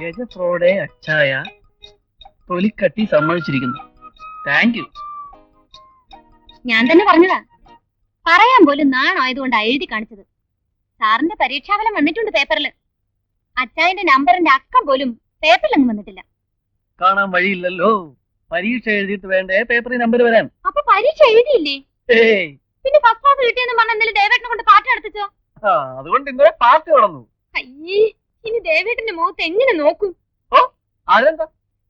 ഗജഫ്രോഡെ അച്ചായ തൊലിക്കട്ടി സമ്മതിച്ചിരിക്കുന്നു. Thank you. ഞാൻ തന്നെ പറഞ്ഞതാ. പറയാൻ പോലും നാണായതുകൊണ്ടാ എഴുതി കാണിച്ചത്. സാറിന്റെ പരീക്ഷാഫലം വന്നിട്ടുണ്ട് പേപ്പറിൽ. അച്ചായന്റെ നമ്പറിന്റെ അക്കം പോലും പേപ്പറിലൊന്നും വന്നിട്ടില്ല. കാണാൻ വഴിയില്ലല്ലോ. പരീക്ഷ എഴുതിയിട്ട് വേണ്ടേ പേപ്പറിൽ നമ്പർ വരാൻ? അപ്പൊ പരീക്ഷ എഴുതിയില്ലേ? പിന്നെ ഫസ്റ്റ് ക്ലാസ് കിട്ടിയെന്ന് പറഞ്ഞ എന്തെങ്കിലും ദേവേട്ടനെ കൊണ്ട് പാട്ട് നടത്തിച്ചോ? അതുകൊണ്ട് ഇന്നലെ പാട്ട് നടന്നു. അയ്യേ, ഇനി ദേവേട്ടന്റെ മുഖത്ത് എങ്ങനെ നോക്കും? അതെന്താ?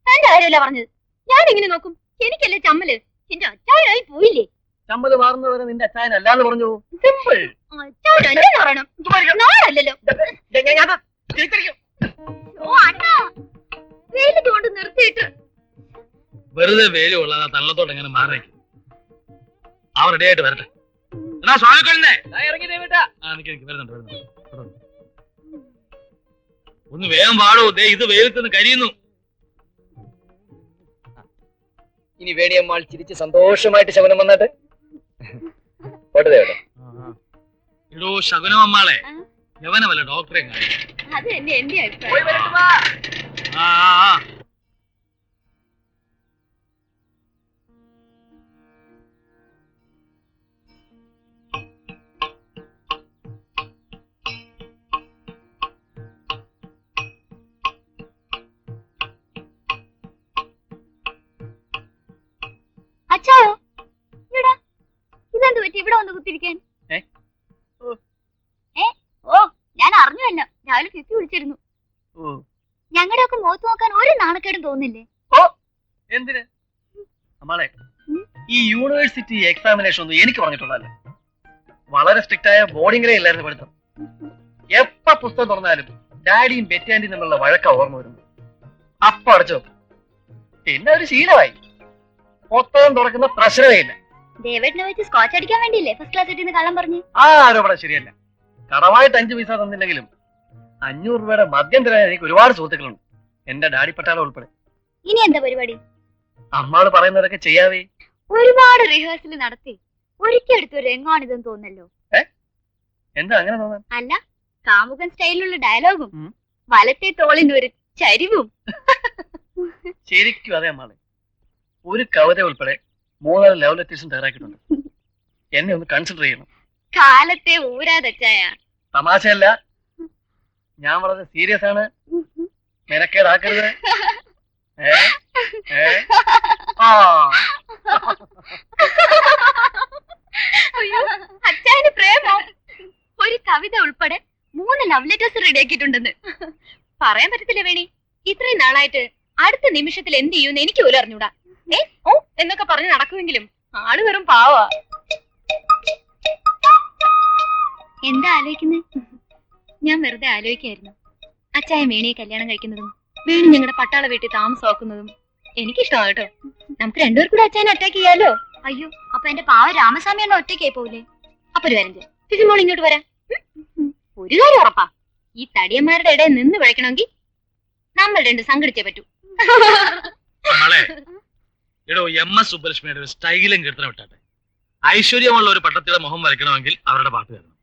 തന്റെ കാര്യമല്ല പറഞ്ഞത്. ഞാൻ എങ്ങനെ നോക്കും? എനിക്കല്ലേ ചമ്മല്. എന്റെ അച്ചായനായി പോയില്ലേ? ചമ്മല് മാറുന്നവരെ നിന്റെ അച്ചായൻ അല്ലാന്ന് പറഞ്ഞു. സിമ്പിൾ. നാളല്ലോ വെയിലത്ത് കൊണ്ട് നിർത്തിയിട്ട് വെറുതെ വേലി കൊള്ളാതെ തള്ളത്തോട്ട് എങ്ങനെ മാറി അവർ റെഡി ആയിട്ട് വരട്ടെ. എന്നാ സ്വാമിക്കൊള്ളേ ഇറങ്ങി ദേവേട്ടാ. വരുന്നുണ്ട്. ഒന്ന് വേഗം പാടൂ. ഇത് വെയിലത്തുനിന്ന് കരിയുന്നു. ഇനി വേണിയമ്മാൾ ചിരിച്ച് സന്തോഷമായിട്ട് ശകുനം വന്നിട്ട് ഇടോ ശകുനമ്മമാളെ, യവന വല്ല ഡോക്ടറെ അത് തന്നെ എന്റെ അഭിപ്രായം. അച്ചായോ, ഇവിടെ ഇതെന്ത് പറ്റി ഇവിടെ വന്ന് കുത്തിരിക്കാൻ? ഓ, ഞാൻ അറിഞ്ഞല്ലോ. രാവിലെ കിട്ടി വിളിച്ചിരുന്നു. ഞങ്ങളുടെ ഒക്കെ മുഖത്ത് നോക്കാൻ ഒരു നാണക്കേടും തോന്നില്ലേ? എന്തിന് നമ്മളെ ഈ യൂണിവേഴ്സിറ്റി എക്സാമിനേഷൻ ഒന്നും എനിക്ക് പറഞ്ഞിട്ടുള്ളതല്ല. വളരെ സ്ട്രിക്റ്റ് ആയ ബോർഡിംഗ് ഗ്രേ ഇല്ലായിരുന്നു പഠിത്തം. എപ്പ പുസ്തകം തുറന്നാലും ഡാഡിയും ബെറ്റാൻഡിയും തമ്മിലുള്ള വഴക്ക ഓർമ്മ വരുന്നു. അപ്പ അടച്ചു. പിന്നെ ഒരു ശീലമായി. പുസ്തകം തുറക്കുന്ന പ്രശ്നമേ ഇല്ല. ദേവേട്ടനെ വെച്ച് സ്കോച്ച് അടിക്കാൻ വേണ്ടിയില്ലേ ഫസ്റ്റ് ക്ലാസ് കിട്ടിയെന്ന് കള്ളം പറഞ്ഞു? ആ ആരോപണം ശരിയല്ല. കടമായിട്ട് 5 പൈസ തന്നില്ലെങ്കിലും 500 രൂപയുടെ മദ്യം തരാൻ എനിക്ക് ഒരുപാട് സുഹൃത്തുക്കളുണ്ട്, എന്റെ ഡാഡി പട്ടാളം ഉൾപ്പെടെ. ഇനി എന്താ പരിപാടി? അമ്മാള് പറയുന്നതൊക്കെ ചെയ്യാവേ. ഒരുപാട് റിഹേഴ്സൽ നടത്തി ഒരിക്കൽ എടുത്തൊരു രംഗാണിതെന്ന് തോന്നല്ലോ. എന്താ അങ്ങനെ തോന്നാൻ? അല്ല, കാമുകൻ സ്റ്റൈലിലുള്ള ഡയലോഗും വലത്തെ തോളിന് ഒരു ചരിവും. ശരിക്കും അതെ അമ്മാളെ. ഒരു കവിത ഉൾപ്പെടെ 3 ലവ് ലെറ്റേഴ്സും തയ്യാറാക്കിയിട്ടുണ്ട്. എന്നെ ഒന്ന് കൺസിഡർ ചെയ്യണം. കാലത്തെ ഊരാതച്ചായ. തമാശയല്ല, ഞാൻ വളരെ സീരിയസ് ആണ്. മെനക്കേടാക്കരുത്. അച്ചായന് പ്രേമോ? ഒരു കവിത ഉൾപ്പെടെ 3 ലവ് ലെറ്റേഴ്സ് റെഡിയാക്കിയിട്ടുണ്ടെന്ന് പറയാൻ പറ്റത്തില്ല വേണി. ഇത്രയും നാളായിട്ട് അടുത്ത നിമിഷത്തിൽ എന്ത് ചെയ്യുമെന്ന് എനിക്ക് പോലും അറിഞ്ഞൂടാ. ഓ എന്നൊക്കെ പറഞ്ഞ് നടക്കുമെങ്കിലും ആള് വെറും പാവാ. എന്താ ആലോചിക്കുന്നത്? ഞാൻ വെറുതെ ആലോചിക്കായിരുന്നു. അച്ചായൻ വേണിയെ കല്യാണം കഴിക്കുന്നതും വേണി ഞങ്ങളുടെ പട്ടാള വീട്ടിൽ താമസമാക്കുന്നതും എനിക്കിഷ്ടമാണ് കേട്ടോ. നമുക്ക് രണ്ടുപേർ കൂടെ അച്ചായനെ അറ്റാക്ക് ചെയ്യാലോ. അയ്യോ, അപ്പൊ എന്റെ പാവ രാമസ്വാമി എണ്ണ ഒറ്റയ്ക്കായി പോവില്ലേ? അപ്പൊ ഒരു കാര്യം ചെയ്യാം, ഫിസിമോൾ ഇങ്ങോട്ട് വരാം. ഒരു കാര്യം ഉറപ്പാ, ഈ തടിയന്മാരുടെ ഇടയിൽ നിന്ന് വിളിക്കണമെങ്കിൽ നമ്മൾ രണ്ട് സംഘടിച്ചേ പറ്റൂ. എടോ MS സുബ്ബലക്ഷ്മിയുടെ ഒരു സ്റ്റൈലും കീർത്തനം വിട്ടാട്ടെ. ഐശ്വര്യമുള്ള ഒരു പട്ടത്തിയുടെ മുഖം വരയ്ക്കണമെങ്കിൽ അവരുടെ പാട്ട് കേൾക്കണം.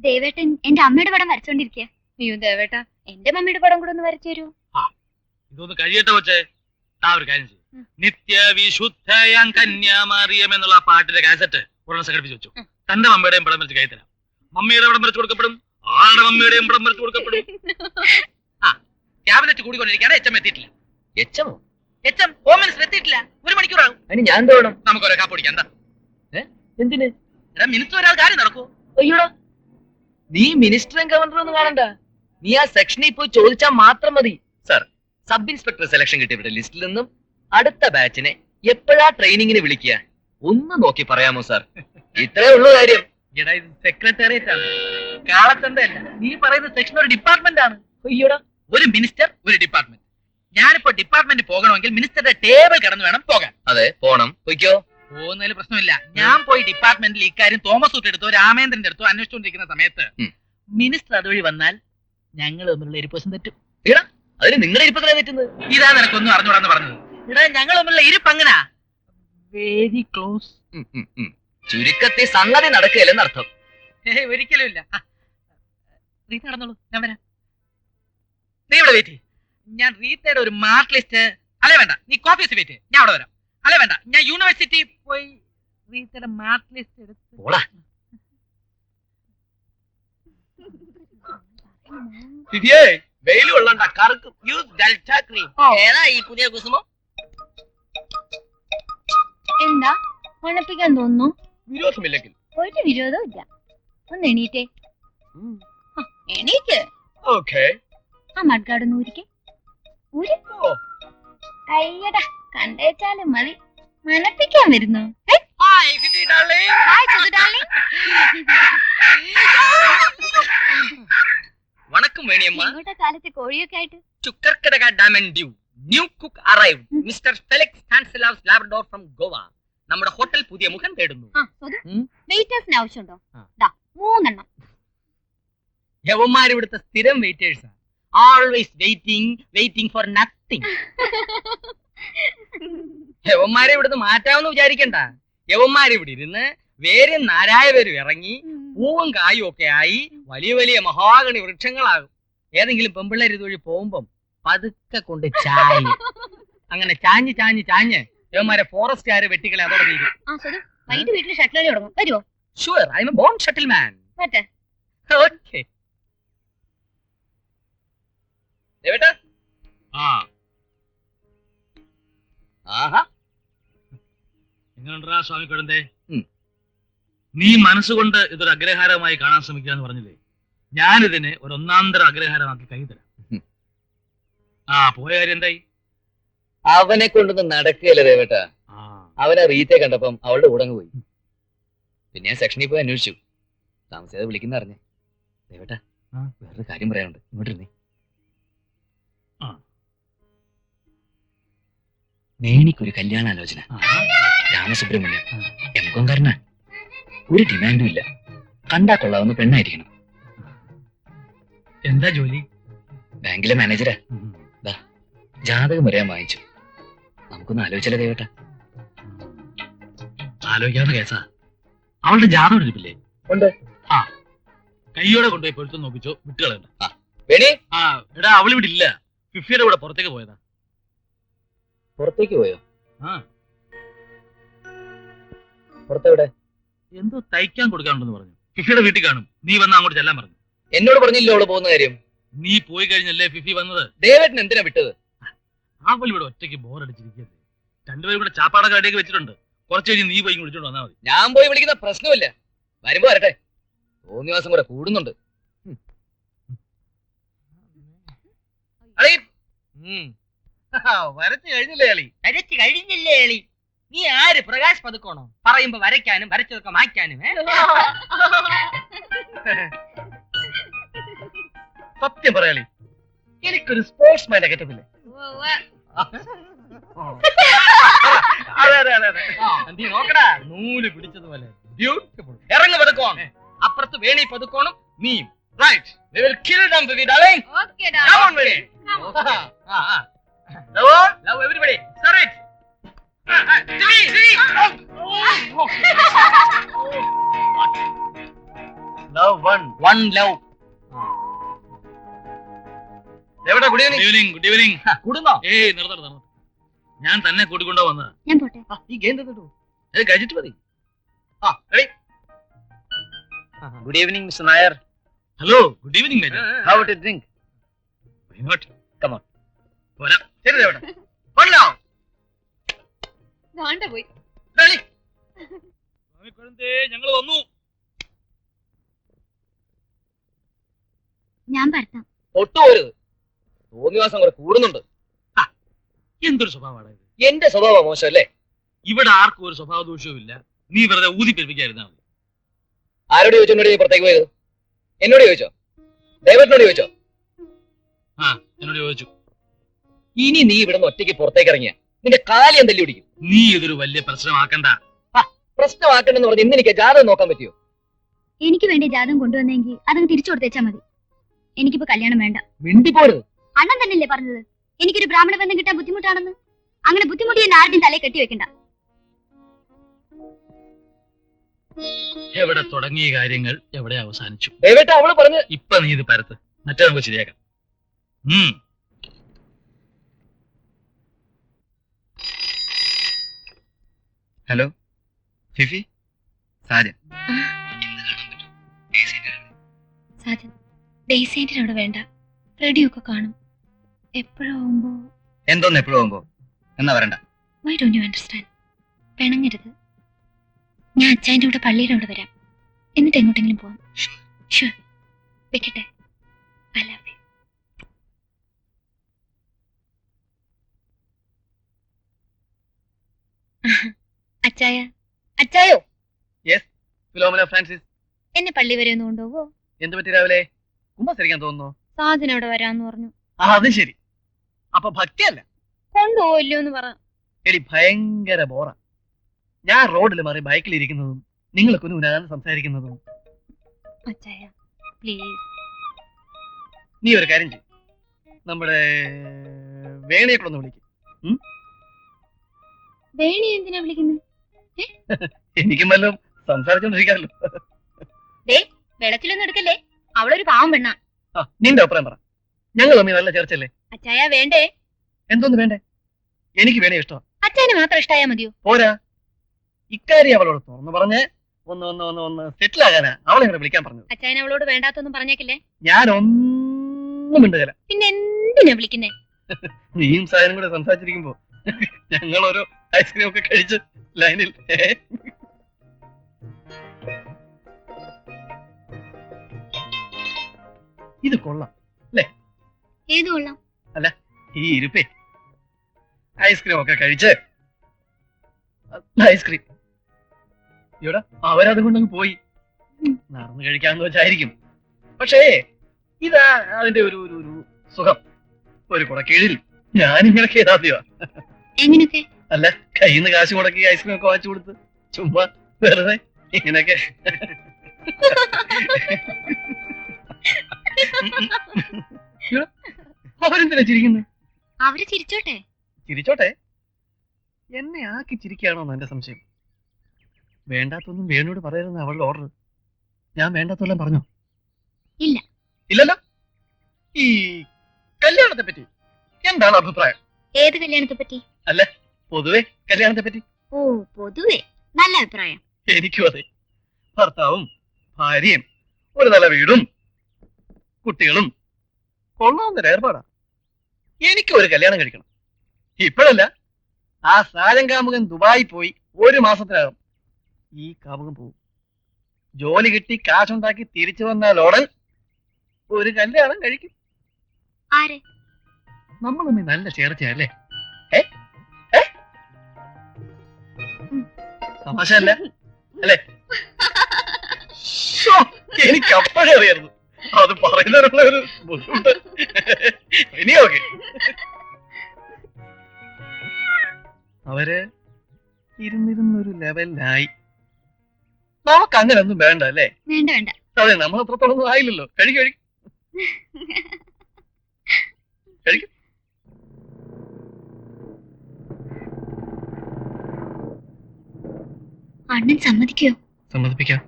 ദേവേട്ടൻ എന്റെ അമ്മയുടെ പടം വരച്ചോണ്ടിരിക്കുക. അയ്യോ ദേവേട്ടാ, എന്റെ മമ്മിയുടെ പടം കൂടെ ഒന്ന് വരച്ചു തരൂ. ഇതൊന്ന് കഴിയട്ടെ വെച്ചേ. ഒരു കാര്യം ചെയ്യും, നിത്യവിശുദ്ധയാം കന്യാമറിയം എന്നുള്ള പാട്ടിന്റെ കാസറ്റ് ഉടനെ സംഘടിപ്പിച്ച് വെച്ചു. തന്റെ മമ്മിയുടെയും പടം വരച്ച് കൈ തരാം. മമ്മിയുടെ പടം വരച്ചു കൊടുക്കപ്പെടും, ആളുടെ മമ്മിയുടെയും പടം വരച്ചു കൊടുക്കപ്പെടും. ക്യാബിനറ്റ് കൂടിക്കൊണ്ടിരിക്കാതെ HM എത്തിയിട്ടില്ല. HM ഹോം മിനിസ്റ്റർ എത്തിയിട്ടില്ല. 1 മണിക്കൂറാകും. അതിന് ഞാൻ തോന്നും. നമുക്ക് ഒരേ കാപ്പ് കുടിക്കാം. എന്താ എന്തിന്? മിനിസ്റ്റർ ഒരാൾ കാര്യം നടക്കൂ. അയ്യോടാ, നീ മിനിസ്റ്ററും ഗവർണറും ഒന്നും കാണണ്ട. നീ ആ സെക്ഷനിൽ പോയി ചോദിച്ചാൽ മാത്രം മതി. സർ, സബ് ഇൻസ്പെക്ടർ സെലക്ഷൻ കിട്ടിയവരുടെ ലിസ്റ്റിൽ നിന്നും അടുത്ത ബാച്ചിനെ എപ്പോഴാ ട്രെയിനിങ്ങിന് വിളിക്കുക ഒന്ന് നോക്കി പറയാമോ സാർ? ഇത്രേ ഉള്ളൂ കാര്യം. എടാ, ഇത് സെക്രട്ടേറിയറ്റ് ആണ്, കാളത്തണ്ടല്ല. നീ പറയുന്ന സെക്ഷൻ ഒരു ഡിപ്പാർട്ട്മെന്റ് ആണ്. അയ്യോടാ, ഒരു മിനിസ്റ്റർ ഒരു ഡിപ്പാർട്ട്മെന്റ്. ഞാനിപ്പോ ഡിപ്പാർട്ട്മെന്റ് പോകണമെങ്കിൽ മിനിസ്റ്ററുടെ ടേബിൾ കടന്നു വേണം പോകാൻ. അതെ, പോണം. പൊയ്ക്കോ. പോകുന്നതിൽ പ്രശ്നമില്ല. ഞാൻ പോയി ഡിപ്പാർട്ട്മെന്റിൽ ഇക്കാര്യം തോമസ് ഊട്ട് എടുത്തോ രാമേന്ദ്രന്റെ അടുത്തോ അന്വേഷിച്ചുകൊണ്ടിരിക്കുന്ന സമയത്ത് മിനിസ്റ്റർ അതുവഴി വന്നാൽ ഞങ്ങൾ തമ്മിലുള്ള ഇരിപ്പസം തെറ്റും. ഇടാ, അതിന് നിങ്ങളുടെ ഇരിപ്പത്തിനെ തെറ്റുന്നത്. ഇതാ നിനക്കൊന്നും അറിഞ്ഞൂടാന്ന് പറഞ്ഞത്. ഇടാ, ഞങ്ങൾ തമ്മിലുള്ള ഇരിപ്പങ്ങനാ വെരി ക്ലോസ്. ചുരുക്കത്തിൽ സംഗതി നടക്കുകയല്ലെന്നർത്ഥം. ഒരിക്കലും ഇല്ല. റീത്ത നടന്നോളൂ, ഞാൻ വരാം. നീ ഇവിടെ വെയിറ്റ്. ഞാൻ റീത്തയുടെ ഒരു മാർക്ക് ലിസ്റ്റ്. അല്ലേ വേണ്ട, നീ കോപ്പി വെയിറ്റ്, ഞാൻ അവിടെ വരാം. അല്ലേ വേണ്ട, ഞാൻ യൂണിവേഴ്സിറ്റി പോയി റീത്തയുടെ മാർക്ക് ലിസ്റ്റ് എടുത്ത്. വെയിൽ കൊള്ളണ്ട, കറുക്കും. Use Delta cream. ഏതാ ഈ പുതിയ കുസുമം? എന്താ മണപ്പിക്കാൻ തോന്നുന്നു? വിരോധമില്ലെങ്കിൽ ഒരു വിരോധവും ഇല്ല. ഒന്ന് എണീറ്റേ. എണീറ്റ്. ഓക്കേ. ആ മഡ്ഗാർഡ് ഒന്ന് ഊരിക്കേ. ഊരി. അയ്യടാ, കണ്ടേച്ചാലും മതി. മണപ്പിക്കാൻ വരുന്നു. Hi Fifi darling. Hi Sudhu darling. വണക്കം വേണിയമ്മ. ഇങ്ങോട്ട കാലത്ത് കോഴിയൊക്കെ ആയിട്ട്. ചുക്കർക്കടക ഡാം ആൻഡ് ഡ്യൂ. New cook arrived. Mister Felix ഹാൻസലാവ്സ് ലാബ്രഡോർ ഫ്രം ഗോവ. നമ്മുടെ ഹോട്ടൽ പുതിയ മുഖം തേടുന്നു. ആ സുധു, വെയിറ്റേഴ്സിന് ആവശ്യമുണ്ടോ? ദാ 3 എണ്ണം. യവന്മാർ ഇവിടുത്തെ സ്ഥിരം വെയിറ്റേഴ്സാ. Always waiting for nothing. യവന്മാരെ ഇവിടുന്ന് മാറ്റാമെന്ന് വിചാരിക്കണ്ട. യവന്മാർ ഇവിടെ ഇരുന്ന് വേരും നാരായ പേരും ഇറങ്ങി പൂവും കായും ഒക്കെ ആയി വലിയ വലിയ മഹാഗണി വൃക്ഷങ്ങളാകും. ഏതെങ്കിലും പെമ്പിള്ളേർ ഇതുവഴി പോകുമ്പം പതുക്കെ കൊണ്ട് ചാഞ്ഞ്, അങ്ങനെ ചാഞ്ഞ് ചാഞ്ഞ് ചാഞ്ഞ് യവന്മാരെ ഫോറസ്റ്റുകാര് വെട്ടിക്കളെ അതോടെ തീരും. ആ സുധു, വൈകിട്ട് വീട്ടിൽ ഷട്ടിൽ കളി തുടങ്ങും. വരുമോ? Sure, I'm a born shuttle man. പറ്റേ. ഓക്കേ. ദേവേട്ടാ. ആഹാ. എങ്ങനെയുണ്ടാ സ്വാമി കുഴന്തേ? നീ മനസ്സുകൊണ്ട് ഇതൊരു അഗ്രഹാരമായി കാണാൻ ശ്രമിക്കുക എന്ന് പറഞ്ഞില്ലേ? ഞാനിതിനെ ഒരു ഒന്നാന്തര അഗ്രഹാരമാക്കി കൈ തരാം. പോയ കാര്യം എന്തായി? അവനെ കൊണ്ടൊന്നും നടക്കുകയല്ലേ ദേവേട്ടാ. അവനെ റീത്തെ കണ്ടപ്പം അവളുടെ കൂടെ അങ്ങ് പോയി. പിന്നെ ഞാൻ സെക്ഷനിൽ പോയി അന്വേഷിച്ചു. താമസിയാതെ വിളിക്കുന്ന അറിഞ്ഞേ. ദേവേട്ടാ, വേറൊരു കാര്യം പറയാനുണ്ട്, ഇങ്ങോട്ടിരുന്നേ. മേണിക്കൊരു കല്യാണാലോചന. രാമസുബ്രഹ്മണ്യം, എംകോംകാരനാ. ഒരു ഡിമാൻഡും ഇല്ല. കണ്ടാ കൊള്ളാവുന്ന പെണ്ണായിരിക്കണം. എന്താ ജോലി? ബാങ്കിലെ മാനേജരാ. ജാതകം വരെയാൻ വാങ്ങിച്ചു. നമുക്കൊന്ന് ആലോചിച്ചല്ലേ ദേവേട്ടാ? ആലോചിക്കാവുന്ന കേസാ. അവളുടെ ജാതകം എടുപ്പില്ലേ? ഉണ്ട്. കയ്യോടെ കൊണ്ടുപോയി പൊരുത്തം നോക്കിച്ചോ, വിട്ടുകളയണ്ട. വേണി, എടാ അവളിവിടെ ഇല്ല. ഫിഫിയുടെ കൂടെ പുറത്തേക്ക് പോയതാ. പുറത്തേക്ക് പോയോ? പുറത്തെവിടെ? എന്തോ തയ്ക്കാൻ കൊടുക്കാനുണ്ടെന്ന് പറഞ്ഞു. ഫിഫിയുടെ വീട്ടിൽ കാണും. നീ വന്ന് അങ്ങോട്ട് ചെല്ലാൻ പറഞ്ഞു. എന്നോട് പറഞ്ഞില്ലോ അവള് പോകുന്ന കാര്യം. നീ പോയി കഴിഞ്ഞല്ലേ ഫിഫി വന്നത്. ദേവേട്ടൻ എന്തിനാ വിട്ടത്? അവൾ ഇവിടെ ഒറ്റയ്ക്ക് ബോറടിച്ചിരിക്കല്ലേ. രണ്ടുപേരും കൂടെ ചാപ്പാടൊക്കെ റെഡിയാക്കി വെച്ചിട്ടുണ്ട്. കുറച്ച് കഴിഞ്ഞ് നീ പോയി വിളിച്ചോണ്ട് വന്നാൽ മതി. ഞാൻ പോയി വിളിക്കുന്ന പ്രശ്നമില്ല. വരുമ്പോ വരട്ടെ. തോന്നിവാസം കൂടെ കൂടുന്നുണ്ട്. വരച്ചു കഴിഞ്ഞില്ലേ അളി? വരച്ചു കഴിഞ്ഞില്ലേ അളി? നീ ആര്? പ്രകാശ് പതുക്കോണോ? പറയുമ്പോ വരയ്ക്കാനും വരച്ചതൊക്കെ മായ്ക്കാനും. സത്യം പറയാളി, എനിക്കൊരു സ്പോർട്സ് മാൻ നെഗറ്റീവില്ലേ? നീ നോക്കടാ, നൂല് പിടിച്ചതുപോലെ ബ്യൂട്ടിഫുൾ. ഇറങ്ങി പതുക്കോണം. അപ്പുറത്ത് വേണി പതുക്കോണം, നീയും. Right, we will kill them, baby darling. Okay Come on, baby. Love everybody. Start it. Love one love. എവിടെ? Good evening. Good evening. കൂടുന്നോ? ഏയ് നിർത്തണം. ഞാൻ തന്നെ കൂട്ടിക്കൊണ്ടോ വന്നത്. ഞാൻ പോട്ടെ. ഈ ഗെയിം തന്നിട്ടു. അത് കഴിച്ചിട്ട് മതി. Good evening mister Nair. Hello, good evening major. How to drink? Why not? Come on. പോരാ. ശരി ദേവടാ. കൊള്ളോ. ദാണ്ട പോയി. ഡാലി. സ്വാമി കുഴന്തേ, ഞങ്ങൾ വന്നു. ഞാൻ പരത്താം. ഒട്ടുപോരുത്. തോന്നിവാസം കൂടെ കൂടുന്നുണ്ട്. എന്തൊരു സ്വഭാവമാണ് ഇത്? എന്റെ സ്വഭാവം മോശമല്ലേ? ഇവിടെ ആർക്കും ഒരു സ്വഭാവ ദൂഷ്യവും ഇല്ല. നീ വെറുതെ ഊതിപ്പെരുപ്പിക്കായിരുന്നാ മതി. ആരോട് ചോദിച്ചോ എന്നോട് നീ പുറത്തേക്ക് പോയത്? എന്നോട് ചോദിച്ചോ? ദേവേട്ടനോട് ചോദിച്ചോ? എന്നോട് ചോദിച്ചു. ഇനി നീ ഇവിടുന്ന് ഒറ്റയ്ക്ക് പുറത്തേക്ക് ഇറങ്ങിയ നിന്റെ കാലി ഞാൻ തല്ലി പിടിക്കും. നീ ഇതൊരു വലിയ പ്രശ്നമാക്കണ്ട. പ്രശ്നമാക്കണ്ടെന്ന് പറഞ്ഞ് ഇന്ന് എനിക്ക് ജാതകം നോക്കാൻ പറ്റിയോ? എനിക്ക് വേണ്ടി ജാതകം കൊണ്ടുവന്നെങ്കിൽ അതങ്ങ് തിരിച്ചു കൊടുത്തേച്ചാ മതി. എനിക്കിപ്പോ കല്യാണം വേണ്ട. മിണ്ടിപ്പോരുത്. അണ്ണൻ തന്നെയല്ലേ പറഞ്ഞത് എനിക്കൊരു ബ്രാഹ്മണ ബന്ധം കിട്ടാൻ ബുദ്ധിമുട്ടാണെന്ന്? അങ്ങനെ ബുദ്ധിമുട്ടി എന്നെ ആരുടെയും തലയിൽ കെട്ടി വെക്കണ്ട. എവിടെ തുടങ്ങിയ കാര്യങ്ങൾ എവിടെ അവസാനിച്ചു. ദയവേട്ട അവള് പറഞ്ഞ് ഇപ്പൊ നീ ഇത് പരത്ത്, മറ്റേ നമുക്ക് ശരിയാക്കാം. Hello Fifi, Sajan. സാജൻ, ഡെയ്സേന്റിന് അവിടെ വേണ്ട. റെഡിയൊക്കെ കാണും. എപ്പോഴാവുമ്പോ എന്തോന്ന് എപ്പോഴും ആകുമ്പോ എന്നാ വരണ്ട. Why don't you understand? പിണങ്ങരുത്. ഞാൻ അച്ചായന്റെ കൂടെ പള്ളിയുടെ അവിടെ വരാം. എന്നിട്ട് എങ്ങോട്ടെങ്കിലും പോവാം. ഷുവർ. വെക്കട്ടെ. I love you. അച്ചായ, അച്ചായോ, ഫിലോമിന ഫ്രാൻസിസ്, എന്നെ പള്ളി വരെ ഒന്ന് കൊണ്ടുപോവോ? എന്ത് പറ്റി രാവിലെ കുമ്പസരിക്കാൻ തോന്നുന്നു? സാധനം അവിടെ വരാന്ന് പറഞ്ഞു. അത് ശരി. അപ്പൊ ഭക്തിയല്ല. കൊണ്ടുപോവില്ലോ എന്ന് പറ. എടി ഭയങ്കര ബോറ. ഞാൻ റോഡിൽ മാറി ബൈക്കിൽ ഇരിക്കുന്നതും നിങ്ങളൊക്കെ ഉനാന്ന് സംസാരിക്കുന്നതും. അച്ചായ പ്ലീസ്. നീ ഒരു കാര്യം ചെയ്യും, നമ്മുടെ വേണയെ കൂടെ ഒന്ന് വിളിക്കും. വേണി എന്തിനാ വിളിക്കുന്നത്? എനിക്കും വല്ലതും സംസാരിച്ചോണ്ടിരിക്കാമല്ലോ. വെള്ളത്തിലൊന്നും എടുക്കല്ലേ, അവളൊരു പാവം പെണ്ണ. നിന്റെ അഭിപ്രായം പറ. ഞങ്ങൾ തമ്മിൽ നല്ല ചേർച്ചല്ലേ? അച്ചായ വേണ്ടേ? എന്തോന്ന് വേണ്ടേ? എനിക്ക് വേണേ ഇഷ്ടം. അച്ചായന് മാത്രം ഇഷ്ടായാ മതിയോ? പോരാ, ഇക്കാര്യം അവളോട് തുറന്നു പറഞ്ഞ് ഒന്ന് സെറ്റിൽ ആകാനാ അവളെ ഇവിടെ വിളിക്കാൻ പറഞ്ഞത്. അച്ചായൻ അവളോട് വേണ്ടാത്തൊന്നും പറഞ്ഞേക്കില്ലേ? ഞാൻ ഒന്നും മിണ്ടുകല. പിന്നെ എന്തിനാ വിളിക്കുന്നേ? നീയും സാധനം കൂടെ സംസാരിച്ചിരിക്കുമ്പോ ഞങ്ങൾ ഓരോ ഐസ്ക്രീം ഒക്കെ കഴിച്ച് ലൈനിൽ. ഇത് കൊള്ളാം അല്ലേ? ഏത് കൊള്ളാം? അല്ല, ഈ ഇരുപ്പേ ഐസ്ക്രീം ഒക്കെ കഴിച്ച് ഐസ്ക്രീം ഇവിടെ അവരത് കൊണ്ടങ്ങ് പോയി. നടന്നു കഴിക്കാന്ന് വെച്ചായിരിക്കും. പക്ഷേ ഇതാ അതിന്റെ ഒരു സുഖം. ഒരു കുട കീഴിൽ ഞാനിങ്ങനൊക്കെ ഏതാദ്യമാ. എങ്ങനെയൊക്കെ? അല്ല, കയ്യിൽ നിന്ന് കാശ് മുടക്കി ഐസ്ക്രീം ഒക്കെ വാങ്ങിച്ചു കൊടുത്ത് ചുമ്മാ വെറുതെ ഇങ്ങനെയൊക്കെ. അവരെന്തിനാ ചിരിക്കുന്നത്? അവര് ചിരിച്ചോട്ടെ. ചിരിച്ചോട്ടെ. എന്നെ ആക്കി ചിരിക്കുകയാണോന്ന് എന്റെ സംശയം. വേണ്ടാത്തൊന്നും വേണോട് പറയരുന്ന അവളുടെ ഓർഡർ. ഞാൻ വേണ്ടാത്തെല്ലാം പറഞ്ഞോ? ഇല്ല. ഇല്ലല്ലോ. ഈ കല്യാണത്തെ പറ്റി എന്താണ് അഭിപ്രായം? ഏത് കല്യാണത്തെ പറ്റി? അല്ല, പൊതുവെ കല്യാണത്തെ പറ്റി. ഓ, പൊതുവെ നല്ല അഭിപ്രായം. എനിക്കും അതെ. ഭർത്താവും ഭാര്യയും ഒരു നല്ല വീടും കുട്ടികളും കൊള്ളാവുന്നൊരു ഏർപ്പാടാ. എനിക്കും ഒരു കല്യാണം കഴിക്കണം. ഇപ്പോഴല്ല, ആ സാജൻ കാമുകൻ ദുബായി പോയി 1 മാസത്തിനകം ഈ കാമുകൻ പോകും. ജോലി കിട്ടി കാശുണ്ടാക്കി തിരിച്ചു വന്നാൽ ഉടൻ ഒരു കല്യാണം കഴിക്കും. ആരെ? നമ്മൾ തമ്മിൽ നല്ല ചേർച്ചയല്ലേ? തമാശ അല്ല അല്ലേ? എനിക്ക് അപ്പോഴേ അറിയായിരുന്നു അത് പറയുന്നതിനുള്ള ഒരു ബുദ്ധിമുട്ട്. ഇനി ഓക്കെ. അവര് ഇരുന്നിരുന്നൊരു ലെവലിലായി. നമുക്ക് അങ്ങനെ ഒന്നും വേണ്ട അല്ലേ? വേണ്ട വേണ്ട. അതെ, നമ്മൾ അത്രത്തോളൊന്നും ആയില്ലല്ലോ. കഴിക്കും. അണ്ണൻ സമ്മതിക്കോ? സമ്മതിപ്പിക്കാം.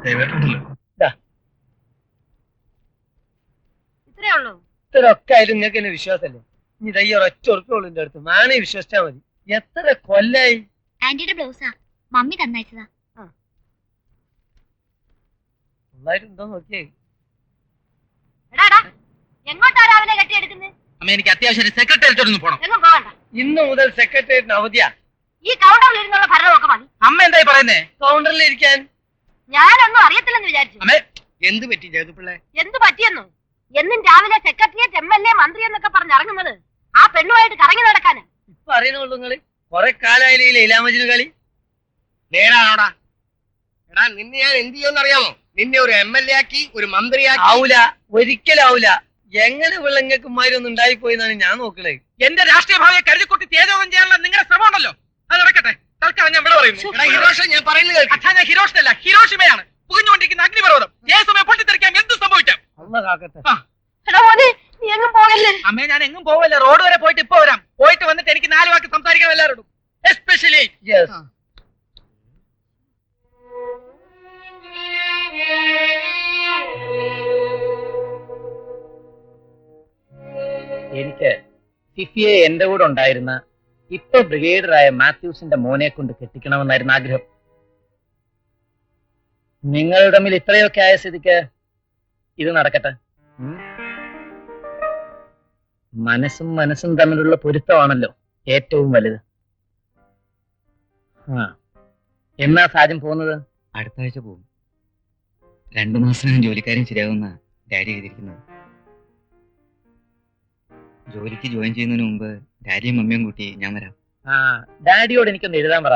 ദയവായിട്ടുണ്ടല്ലോ. ഇത്രേ ഉള്ളൂ. ഇത്രയൊക്കെ ആയാലും നിങ്ങൾക്ക് എന്നെ വിശ്വാസമല്ലേ? ഇനി തയ്യ ഒരൊറ്റ ഉറപ്പുള്ളൂ എന്റെ അടുത്ത്. മാണി വിശ്വസിച്ചാ മതി. എത്ര കൊല്ലായി? ആന്റിയുടെ ബ്ലൗസാ, മമ്മി തന്നയച്ചതാ. നന്നായിട്ടുണ്ടോ നോക്കിയേ. എങ്ങോട്ടാ രാവിലെ കെട്ടിയെടുക്കുന്നത്? അമ്മ, എനിക്ക് അത്യാവശ്യം സെക്രട്ടേറിയറ്റ് ഒന്ന് പോണം. എങ്ങും പോകണ്ട. ഇന്ന് മുതൽ സെക്രട്ടേറിയറ്റിന് അവധിയാ. ഈ കൗണ്ടറിൽ ഇരുന്നുള്ള ഭരണമൊക്കെ മതി. അമ്മ എന്തായി പറയുന്നേ? കൗണ്ടറിൽ ഇരിക്കാൻ. ഞാനൊന്നും അറിയത്തില്ലെന്ന് വിചാരിച്ചു. അമ്മേ, എന്ത് പറ്റി ജഗതുപിള്ളേ? എന്ത് പറ്റിയെന്നോ? എന്നും രാവിലെ സെക്രട്ടറിയേറ്റ് MLA മന്ത്രി എന്നൊക്കെ പറഞ്ഞ് ഇറങ്ങുന്നത് ആ പെണ്ണുമായിട്ട് കറങ്ങി നടക്കാന്. ഇപ്പൊ അറിയുന്നുള്ളൂ നിങ്ങള്. കൊറേ കാലായാലും ഈ ലൈലാമജിന് കളി. നേരാണോടാ? എടാ, നിന്നെ ഞാൻ എന്ത് ചെയ്യുമെന്ന് അറിയാമോ? നിന്നെ ഒരു MLA ആക്കി, ഒരു മന്ത്രിയാക്കി. ആവൂല, ഒരിക്കലും ആവൂല. എങ്ങനെ വിളങ്ങക്കുമാരി ഒന്നും ഉണ്ടായിപ്പോയി എന്നാണ് ഞാൻ നോക്കണേ. എന്റെ രാഷ്ട്രീയ ഭാവിയെ കരുതിക്കുട്ടി തേജോധം ചെയ്യാനുള്ള നിങ്ങളുടെ ശ്രമം ഉണ്ടല്ലോ, അത് നടക്കട്ടെ. തൽക്കാലം ഞാൻ ഇവിടെ പറയുന്നു. എടാ ഹിരോഷ, ഞാൻ പറയുന്നത് കേൾക്ക്. അച്ഛാ, ഞാൻ ഹിരോഷിനല്ല, ഹിരോഷിമയാണ്. പുകഞ്ഞുകൊണ്ടിരിക്കുന്ന അഗ്നിപർവ്വതം. ഏത് സമയം പൊട്ടിത്തെറിക്കാം, എന്ത് സംഭവിക്കാം. അമ്മ കാക്കട്ടെ. നീ എങ്ങും പോകല്ലേ? അമ്മേ, ഞാൻ എങ്ങും പോവല്ല. റോഡ് വരെ പോയിട്ട് ഇപ്പൊ വരാം. പോയിട്ട് വന്നിട്ട് എനിക്ക് 4 വാക്ക് സംസാരിക്കണം, എല്ലാവരോടും. എസ്പെഷ്യലി. യെസ്. എന്ത് പറ്റി? എന്റെ രാഷ്ട്രീയ ഭാവിയെ കരുതിക്കുട്ടി തേജോധം ചെയ്യാനുള്ള നിങ്ങളുടെ ശ്രമം ഉണ്ടല്ലോ, അത് നടക്കട്ടെ. തൽക്കാലം ഞാൻ ഇവിടെ പറയുന്നു. അമ്മ കാക്കട്ടെ. അമ്മേ, ഞാൻ എങ്ങും പോവല്ല. റോഡ് വരെ പോയിട്ട് ഇപ്പൊ വരാം. പോയിട്ട് വന്നിട്ട് എനിക്ക് 4 വാക്ക് സംസാരിക്കണം, എല്ലാവരോടും. എസ്പെഷ്യലി. ഫിഫിയെ എന്റെ കൂടെ ഉണ്ടായിരുന്ന ഇപ്പൊ ബ്രിഗേഡറായ മാത്യൂസിന്റെ മോനെ കൊണ്ട് കെട്ടിക്കണമെന്നായിരുന്നു ആഗ്രഹം. നിങ്ങളുടെ തമ്മിൽ ഇത്രയൊക്കെ ആയ സ്ഥിതിക്ക് ഇത് നടക്കട്ടെ. മനസ്സും മനസ്സും തമ്മിലുള്ള പൊരുത്തമാണല്ലോ ഏറ്റവും വലുത്. എന്നാ സാജൻ പോകുന്നത്? അടുത്ത ആഴ്ച പോകും. 2 മാസത്തിനും ജോലിക്കാരും ശരിയാകുന്ന ഡാഡി എഴുതിയിരിക്കുന്നത്. ജോലിക്ക് ജോയിൻ ചെയ്യുന്നതിന് മുമ്പ് ഡാഡിയും മമ്മിയും കൂട്ടി ഞാൻ വരാം. ഡാഡിയോട് എനിക്കൊന്ന് എഴുതാൻ പറ.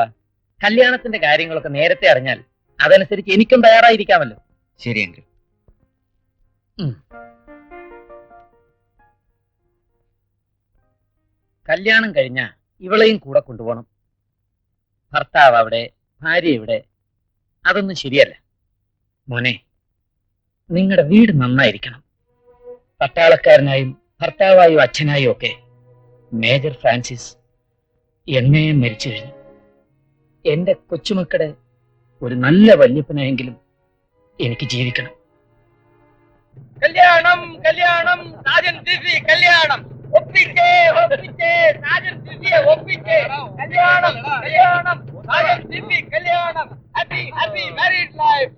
കല്യാണത്തിന്റെ കാര്യങ്ങളൊക്കെ നേരത്തെ അറിഞ്ഞാൽ അതനുസരിച്ച് എനിക്കും തയ്യാറായിരിക്കാമല്ലോ. ശരി അങ്കിൾ. കല്യാണം കഴിഞ്ഞ ഇവളെയും കൂടെ കൊണ്ടുപോകണം. ഭർത്താവ് അവിടെ, ഭാര്യ ഇവിടെ, അതൊന്നും ശരിയല്ല. മോനെ, നിങ്ങളുടെ വീട് നന്നായിരിക്കണം. പട്ടാളക്കാരനായും ഭർത്താവായും അച്ഛനായും ഒക്കെ മേജർ ഫ്രാൻസിസ് എന്നേ മരിച്ചു കഴിഞ്ഞു. എന്റെ കൊച്ചുമക്കളുടെ ഒരു നല്ല വല്യപ്പനായെങ്കിലും എനിക്ക് ജീവിക്കണം. കല്യാണം കല്യാണം സാജൻ ഫിഫി കല്യാണം ഒപ്പിച്ചേ ഒപ്പിച്ചേ സാജൻ ഫിഫിയെ ഒപ്പിച്ചേ കല്യാണം കല്യാണം സാജൻ ഫിഫി കല്യാണം ഹാപ്പി ഹാപ്പി മാരീഡ് ലൈഫ്